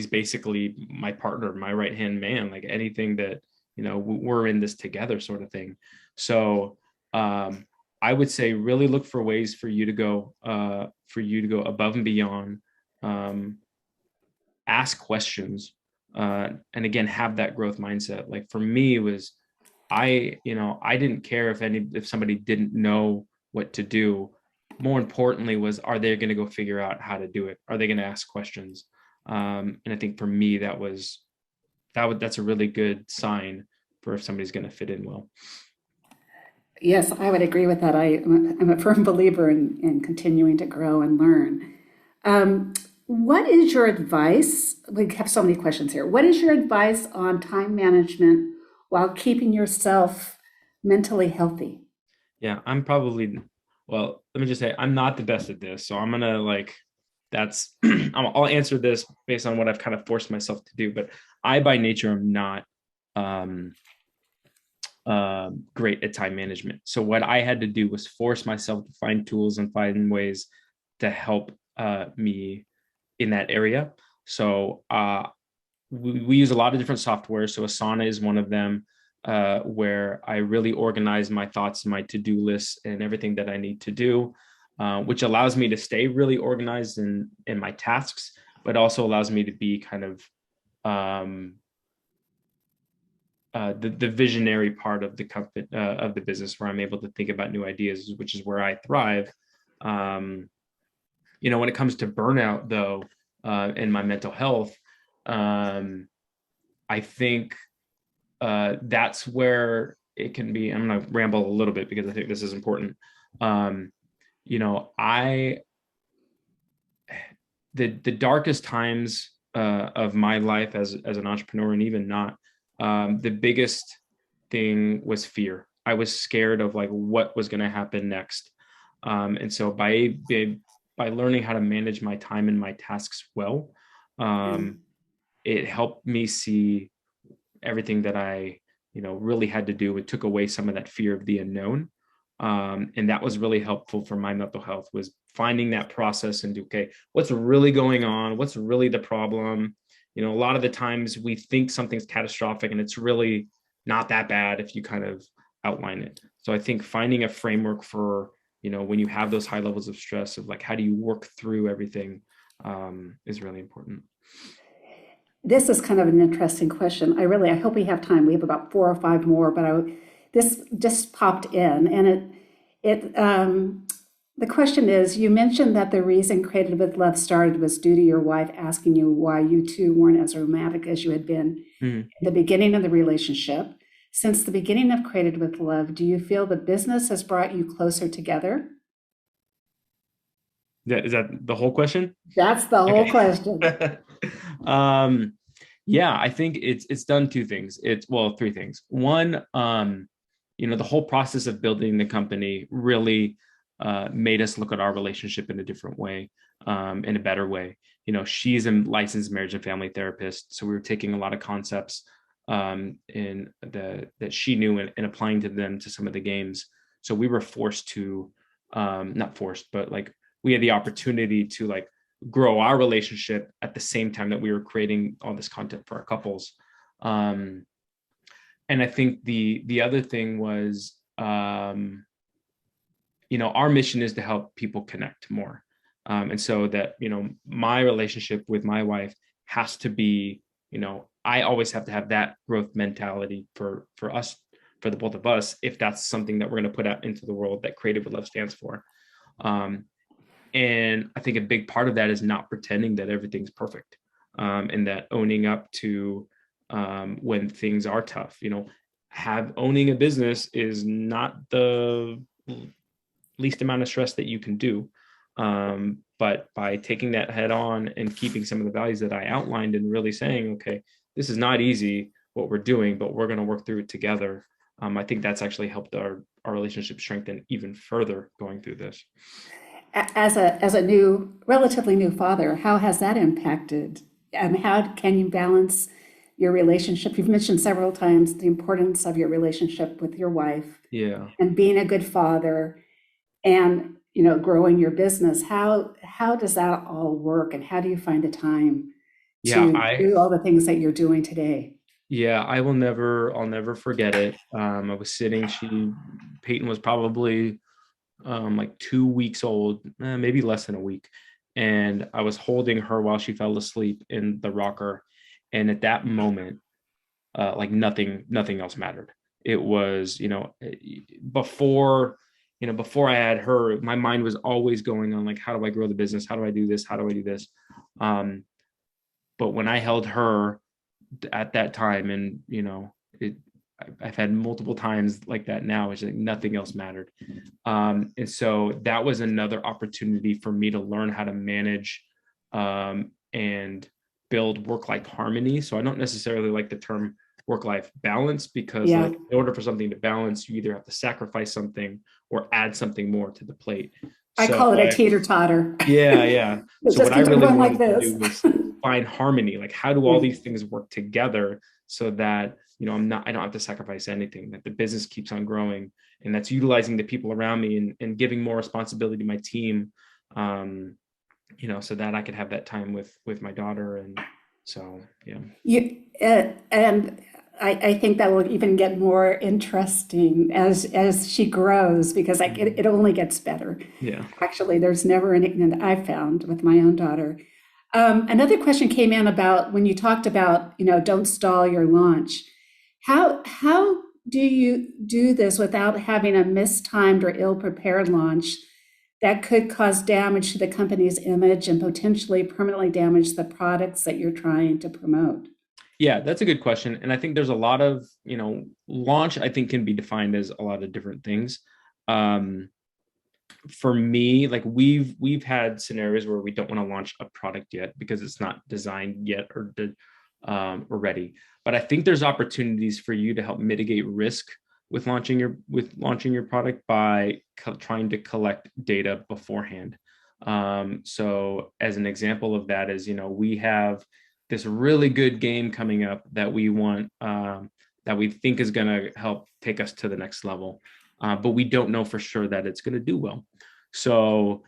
basically my partner, my right hand man, like anything that, we're in this together sort of thing. So I would say really look for ways for you to go above and beyond, ask questions, and again, have that growth mindset. Like for me, it was, I didn't care if somebody didn't know what to do. More importantly was, are they going to go figure out how to do it? Are they going to ask questions? And I think for me, that's a really good sign for if somebody's going to fit in well. Yes, I would agree with that. I'm a firm believer in continuing to grow and learn. What is your advice? We have so many questions here. What is your advice on time management while keeping yourself mentally healthy? Yeah, well, let me just say, I'm not the best at this. So I'm going to like, I'll answer this based on what I've kind of forced myself to do, but I by nature am not um, great at time management. So what I had to do was force myself to find tools and find ways to help me in that area. So we use a lot of different software. So Asana is one of them, where I really organize my thoughts, my to-do lists, and everything that I need to do, which allows me to stay really organized in my tasks, but also allows me to be kind of the visionary part of the company, of the business, where I'm able to think about new ideas, which is where I thrive. Um, when it comes to burnout, though, and my mental health, um, I think that's where it can be. I'm going to ramble a little bit because I think this is important. Um, I the darkest times of my life as an entrepreneur, and even not, the biggest thing was fear. I was scared of like what was going to happen next. And so by by learning how to manage my time and my tasks well, it helped me see everything that I, really had to do. It took away some of that fear of the unknown. And that was really helpful for my mental health, was finding that process and okay, what's really going on? What's really the problem? A lot of the times we think something's catastrophic and it's really not that bad if you kind of outline it. So I think finding a framework for, when you have those high levels of stress of like, how do you work through everything, is really important. This is kind of an interesting question. I hope we have time. We have about 4 or 5 more, but this just popped in, and the question is, you mentioned that the reason Created with Love started was due to your wife asking you why you two weren't as romantic as you had been Mm-hmm. at the beginning of the relationship. Since the beginning of Created with Love, do you feel the business has brought you closer together? Is that the whole question? That's the whole Okay. question. Yeah, I think it's done two things. Three things. One, the whole process of building the company really made us look at our relationship in a different way, in a better way. She's a licensed marriage and family therapist, so we were taking a lot of concepts that she knew and applying to them to some of the games. So we were forced to, not forced, but like we had the opportunity to like grow our relationship at the same time that we were creating all this content for our couples. And I think the other thing was, our mission is to help people connect more. And so that, my relationship with my wife has to be, I always have to have that growth mentality for us, for the both of us, if that's something that we're going to put out into the world that Creative with Love stands for. And I think a big part of that is not pretending that everything's perfect, and that owning up to when things are tough. Owning a business is not the least amount of stress that you can do. But by taking that head on and keeping some of the values that I outlined and really saying, okay, this is not easy what we're doing, but we're going to work through it together. I think that's actually helped our relationship strengthen even further going through this. As a relatively new father, how has that impacted? How can you balance your relationship? You've mentioned several times the importance of your relationship with your wife Yeah. and being a good father and, growing your business. How does that all work, and how do you find the time Yeah. to do all the things that you're doing today? I'll never forget it. I was sitting, Peyton was probably like 2 weeks old, maybe less than a week. And I was holding her while she fell asleep in the rocker. And at that moment, like nothing else mattered. It was, before I had her, my mind was always going on like, how do I grow the business? How do I do this? How do I do this? But when I held her at that time, and I've had multiple times like that now, it's like nothing else mattered. And so that was another opportunity for me to learn how to manage and build work-life harmony. So I don't necessarily like the term work-life balance, because Yeah, like in order for something to balance, you either have to sacrifice something or add something more to the plate. I So call it a teater-totter. yeah. So Just what I keep it really going like wanted to this. do was find harmony. Like, how do all these things work together so that, I don't have to sacrifice anything, that the business keeps on growing, and that's utilizing the people around me and giving more responsibility to my team, so that I could have that time with my daughter. And so, yeah. And I think that will even get more interesting as she grows, because like it only gets better. Yeah. Actually, there's never an end I've found with my own daughter. Another question came in about when you talked about, don't stall your launch. How do you do this without having a mistimed or ill-prepared launch that could cause damage to the company's image and potentially permanently damage the products that you're trying to promote? Yeah, that's a good question. And I think there's a lot of, launch, I think, can be defined as a lot of different things. For me, like we've had scenarios where we don't want to launch a product yet because it's not designed yet or ready. But I think there's opportunities for you to help mitigate risk with launching your product by trying to collect data beforehand. So as an example of that is, we have this really good game coming up that we want, that we think is going to help take us to the next level, but we don't know for sure that it's going to do well. So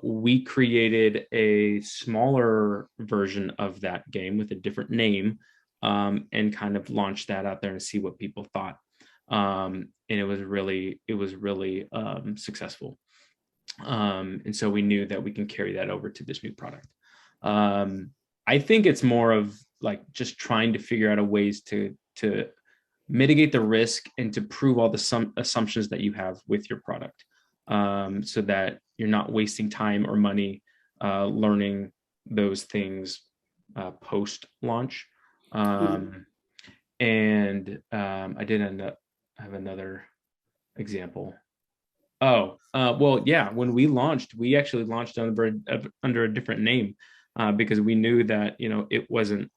we created a smaller version of that game with a different name, and kind of launched that out there and see what people thought. And it was really successful. And so we knew that we can carry that over to this new product. I think it's more of like just trying to figure out a ways to mitigate the risk and to prove all the assumptions that you have with your product, so that you're not wasting time or money learning those things post launch. I did end up have another example. Well, yeah. When we launched, we actually launched under a different name, because we knew that it wasn't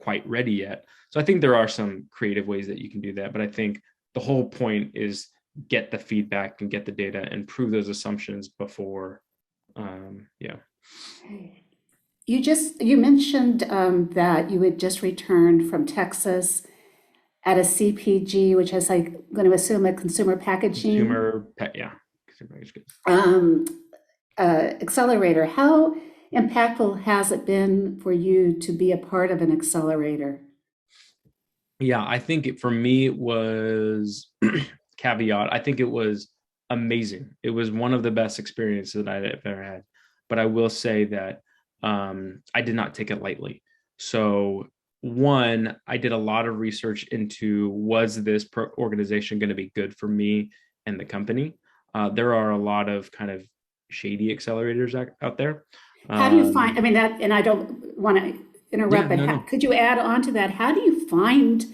quite ready yet. So I think there are some creative ways that you can do that, but I think the whole point is get the feedback and get the data and prove those assumptions before. Yeah. You mentioned that you had just returned from Texas at a CPG, which is like, I'm going to assume a consumer packaging Yeah. Consumer packaged goods. Accelerator. How impactful has it been for you to be a part of an accelerator? Yeah, I think for me it was caveat. I think it was amazing. It was one of the best experiences that I've ever had. But I will say that I did not take it lightly. So one, I did a lot of research into, was this organization going to be good for me and the company? There are a lot of kind of shady accelerators out there. How do you find, I mean, that, and I don't want to Yeah, interrupt, but no, no. could you add on to that? How do you find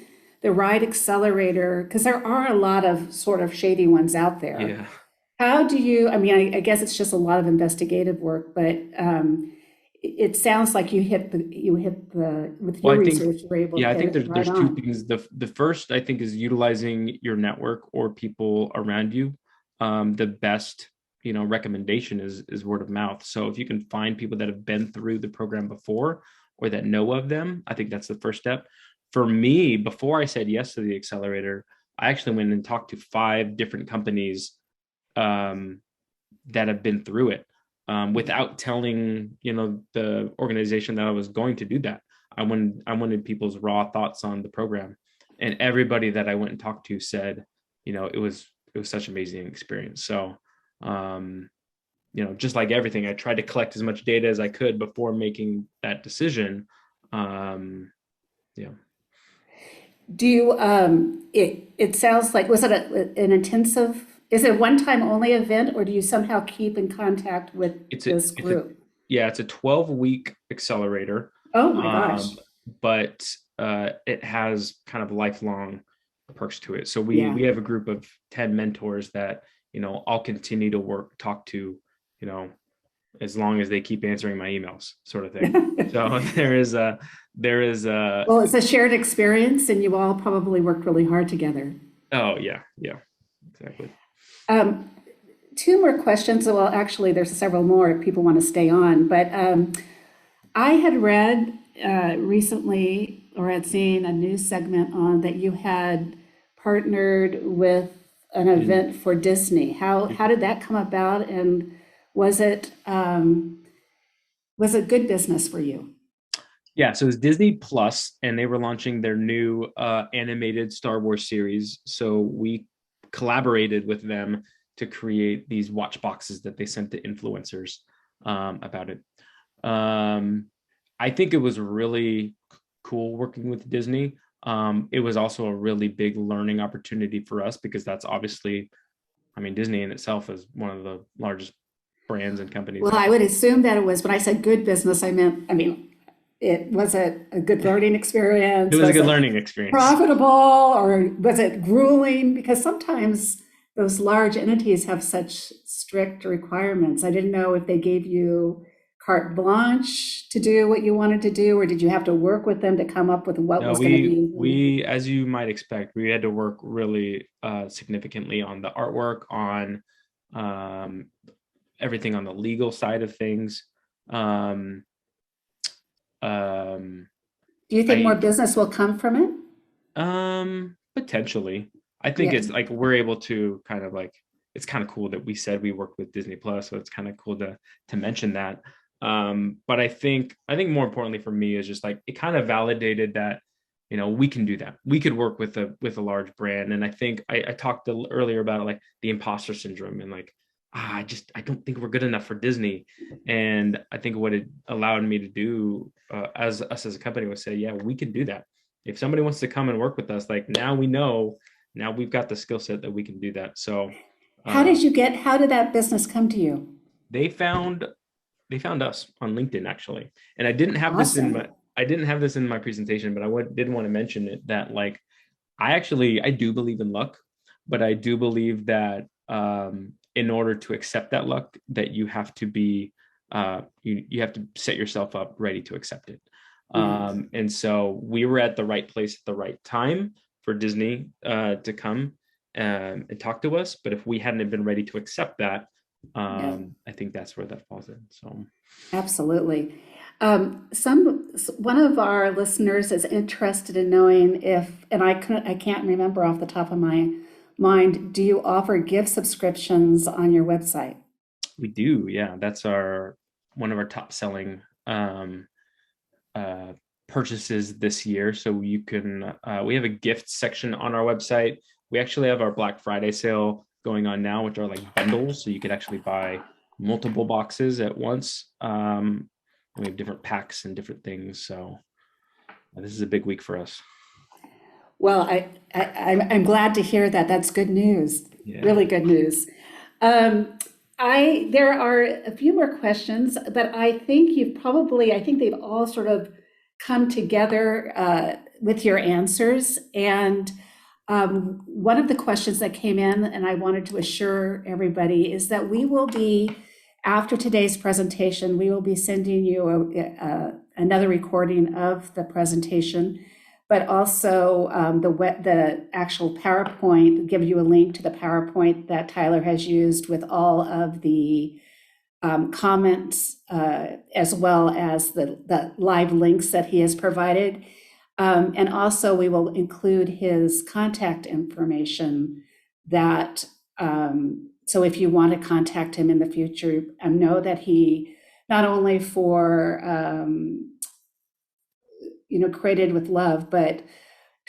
the right accelerator? Because there are a lot of sort of shady ones out there. Yeah. How do you, I mean, I guess it's just a lot of investigative work, but it sounds like with Well, your I think, research, you were able to yeah, I hit think it right there's two on. things. The first, I think, is utilizing your network or people around you. The best, recommendation is word of mouth. So if you can find people that have been through the program before or that know of them, I think that's the first step. For me, before I said yes to the accelerator, I actually went and talked to 5 different companies, um, that have been through it, without telling the organization that I was going to do that. I wanted people's raw thoughts on the program, and everybody that I went and talked to said, it was such an amazing experience. So, just like everything, I tried to collect as much data as I could before making that decision. Yeah. Do you, it sounds like, was it an intensive, is it a one-time only event, or do you somehow keep in contact with It's a this it's a group? yeah, it's a 12-week accelerator. Oh my gosh. Um, but it has kind of lifelong perks to it. So we Yeah. have a group of 10 mentors that, I'll continue to talk to, you know, as long as they keep answering my emails, sort of thing. So there is a Well, it's a shared experience, and you all probably worked really hard together. oh yeah, yeah, exactly. Um, Two more questions. Well, actually, there's several more if people want to stay on. But I had read recently, or had seen a news segment on that you had partnered with an Mm. event for Disney. How did that come about, and was it was it good business for you? Yeah, so it's Disney Plus, and they were launching their new animated Star Wars series. So we collaborated with them to create these watch boxes that they sent to influencers, about it. Um, I think it was really cool working with Disney. It was also a really big learning opportunity for us because that's obviously, I mean, Disney in itself is one of the largest brands and companies Well, out I would assume that it was, when I said good business, I mean, it was it a good learning there. It experience? was a Was good it learning experience. profitable, or was it grueling? Because sometimes those large entities have such strict requirements. I didn't know if they gave you carte blanche to do what you wanted to do, or did you have to work with them to come up with what No, was going to we be? we as you might expect, we had to work really significantly on the artwork, on um, everything on the legal side of things. Um, um, Do you think more I business will come from it? Potentially. I think Yeah, it's like we're able to kind of like, it's kind of cool that we said we work with Disney Plus, so it's kind of cool to mention that. But I think more importantly for me is just like it kind of validated that, we can do that. We could work with a large brand. And I think I talked earlier about like the imposter syndrome and like, I don't think we're good enough for Disney. And I think what it allowed me to do as us as a company was say, yeah, we can do that. If somebody wants to come and work with us, like now we know, now we've got the skill set that we can do that. So uh, how did that business come to you? they found they found us on LinkedIn actually, and Awesome. I didn't have this in my presentation, but did want to mention it that like I do believe in luck, but I do believe that in order to accept that luck, that you have to be you have to set yourself up ready to accept it. Yes. And so we were at the right place at the right time for Disney to come and talk to us. But if we hadn't been ready to accept that, Yeah, I think that's where that falls in. So absolutely. One of our listeners is interested in knowing if, and I can't remember off the top of my mind, do you offer gift subscriptions on your website? we do, yeah. That's our one of our top selling uh, purchases this year. So you can, we have a gift section on our website. We actually have our Black Friday sale going on now, which are like bundles. So you could actually buy multiple boxes at once. We have different packs and different things. So this is a big week for us. Well, I'm glad to hear that. That's good news. Yeah. Really good news. Um, there are a few more questions, but I think they've all sort of come together with your answers. And one of the questions that came in, and I wanted to assure everybody, is that after today's presentation, we will be sending you another recording of the presentation, but also the actual PowerPoint, give you a link to the PowerPoint that Tyler has used with all of the comments, as well as the live links that he has provided. And also we will include his contact information so if you want to contact him in the future, know that he, not only for, created with love, but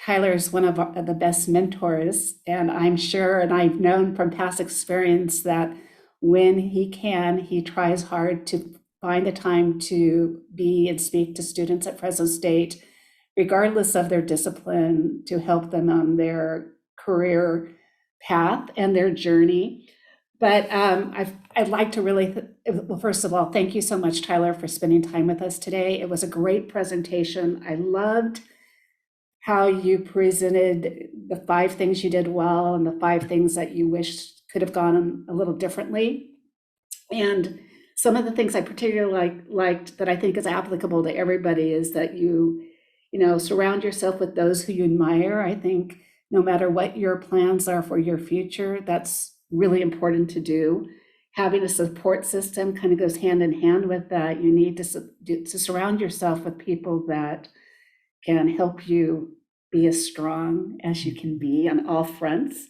Tyler is one of the best mentors. And I'm sure, and I've known from past experience that when he can, he tries hard to find the time to be and speak to students at Fresno State, regardless of their discipline, to help them on their career path and their journey. But I'd like to well, first of all, thank you so much, Tyler, for spending time with us today. It was a great presentation. I loved how you presented the 5 things you did well and the 5 things that you wish could have gone a little differently. And some of the things I particularly liked that I think is applicable to everybody is that you surround yourself with those who you admire. I think no matter what your plans are for your future, that's really important to do. Having a support system kind of goes hand in hand with that. You need to surround yourself with people that can help you be as strong as you can be on all fronts.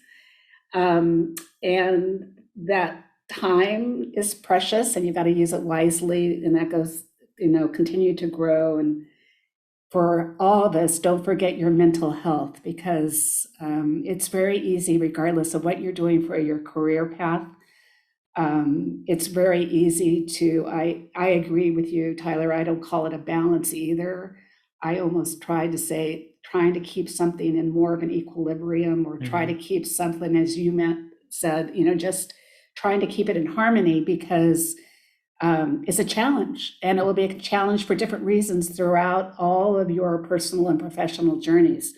And that time is precious and you've got to use it wisely. And that goes, continue to grow. And for all of us, don't forget your mental health, because it's very easy, regardless of what you're doing for your career path. It's very easy I agree with you, Tyler. I don't call it a balance either. I almost try to say, trying to keep something in more of an equilibrium, or try to Mhm. keep something, as you said, just trying to keep it in harmony, because is a challenge, and it will be a challenge for different reasons throughout all of your personal and professional journeys.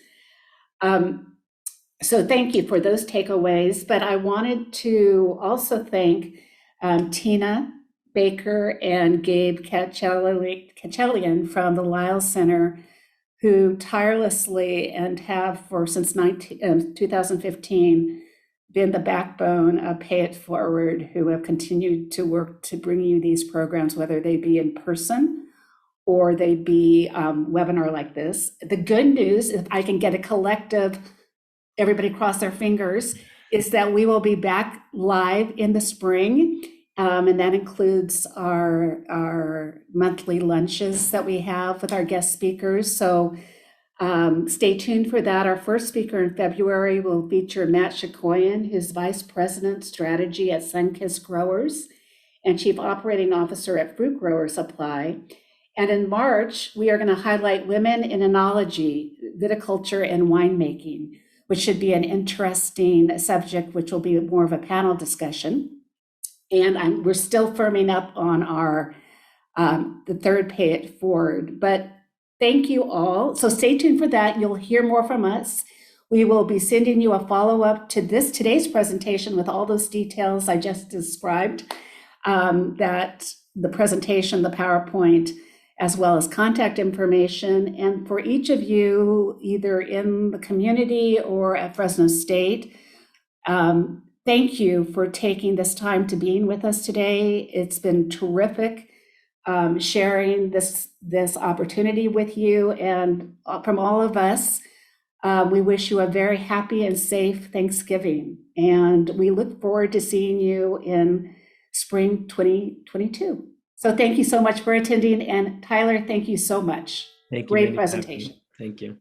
So thank you for those takeaways, but I wanted to also thank Tina Baker and Gabe Kachelian from the Lyles Center, who tirelessly and have since 2015 been the backbone of Pay It Forward, who have continued to work to bring you these programs, whether they be in person or they be webinar like this. The good news, if I can get a collective, everybody cross their fingers, is that we will be back live in the spring. And that includes our monthly lunches that we have with our guest speakers. So stay tuned for that. Our first speaker in February will feature Matt Shikoyan, who's Vice President Strategy at Sunkist Growers and Chief Operating Officer at Fruit Grower Supply. And in March, we are going to highlight women in enology, viticulture, and winemaking, which should be an interesting subject, which will be more of a panel discussion. And we're still firming up on our the third Pay It Forward, but thank you all. So stay tuned for that. You'll hear more from us. We will be sending you a follow-up to today's presentation with all those details I just described, that the presentation, the PowerPoint, as well as contact information. And for each of you, either in the community or at Fresno State, thank you for taking this time to being with us today. It's been terrific sharing this opportunity with you, and from all of us, we wish you a very happy and safe Thanksgiving, and we look forward to seeing you in spring 2022. So thank you so much for attending, and Tyler, thank you so much. Thank you. Great presentation. Thank you.